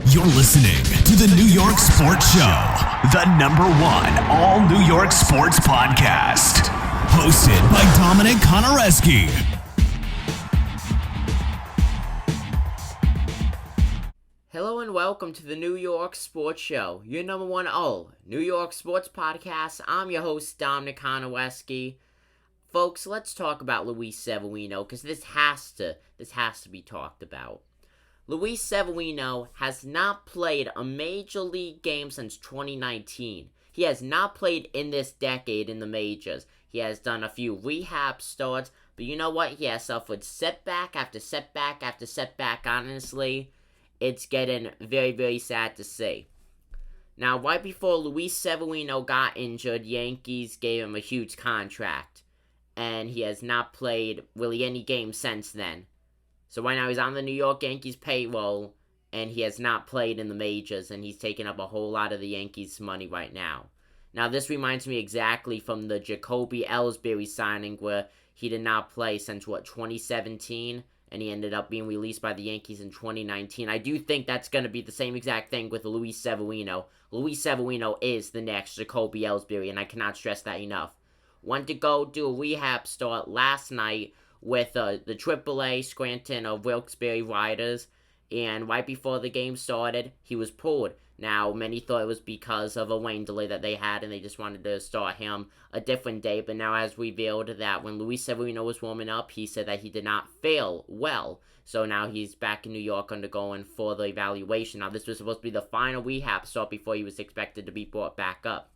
You're listening to the New York Sports Show, the #1 all New York sports podcast. Hosted by Dominic Konareski. Hello and welcome to the New York Sports Show, your #1 all New York sports podcast. I'm your host, Dominic Konareski. Folks, let's talk about Luis Severino, because this has to be talked about. Luis Severino has not played a major league game since 2019. He has not played in this decade in the majors. He has done a few rehab starts, but you know what? He has suffered setback after setback after setback, honestly. It's getting very, very sad to see. Now, right before Luis Severino got injured, Yankees gave him a huge contract, and he has not played really any games since then. So right now he's on the New York Yankees payroll, and he has not played in the majors, and he's taking up a whole lot of the Yankees' money right now. Now, this reminds me exactly from the Jacoby Ellsbury signing, where he did not play since, 2017, and he ended up being released by the Yankees in 2019. I do think that's going to be the same exact thing with Luis Severino. Luis Severino is the next Jacoby Ellsbury, and I cannot stress that enough. Went to go do a rehab start last night with the AAA Scranton of Wilkes-Barre Riders, and right before the game started, he was pulled. Now, many thought it was because of a rain delay that they had, and they just wanted to start him a different day, but now has revealed that when Luis Severino was warming up, he said that he did not feel well, so now he's back in New York undergoing further evaluation. Now, this was supposed to be the final rehab start before he was expected to be brought back up.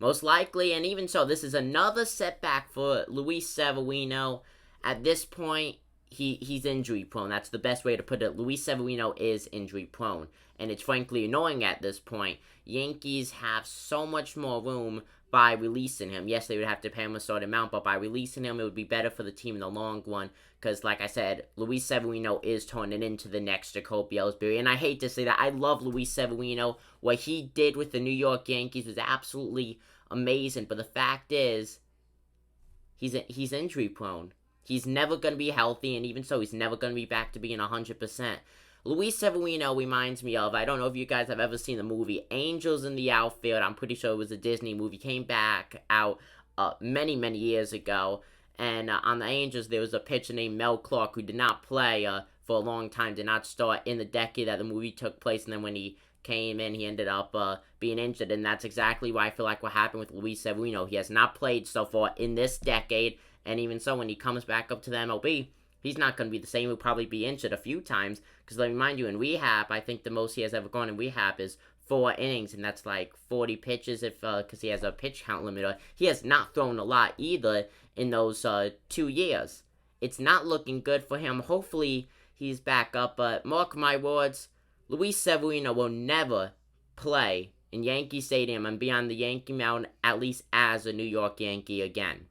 Most likely, and even so, this is another setback for Luis Severino. At this point, he's injury prone. That's the best way to put it. Luis Severino is injury prone, and it's frankly annoying at this point. Yankees have so much more room by releasing him. Yes, they would have to pay him a certain amount, but by releasing him, it would be better for the team in the long run, because like I said, Luis Severino is turning into the next Jacoby Ellsbury, and I hate to say that. I love Luis Severino. What he did with the New York Yankees was absolutely amazing, but the fact is, he's injury prone. He's never going to be healthy, and even so, he's never going to be back to being 100%. Luis Severino reminds me of, I don't know if you guys have ever seen the movie Angels in the Outfield. I'm pretty sure it was a Disney movie. Came back out many, many years ago. And on the Angels, there was a pitcher named Mel Clark who did not play for a long time, did not start in the decade that the movie took place. And then when he came in, he ended up being injured. And that's exactly why I feel like what happened with Luis Severino. He has not played so far in this decade. And even so, when he comes back up to the MLB, he's not going to be the same. He'll probably be injured a few times. Because let me remind you, in rehab, I think the most he has ever gone in rehab is 4 innings. And that's like 40 pitches because he has a pitch count limiter. He has not thrown a lot either in those 2 years. It's not looking good for him. Hopefully, he's back up. But mark my words, Luis Severino will never play in Yankee Stadium and be on the Yankee mound, at least as a New York Yankee again.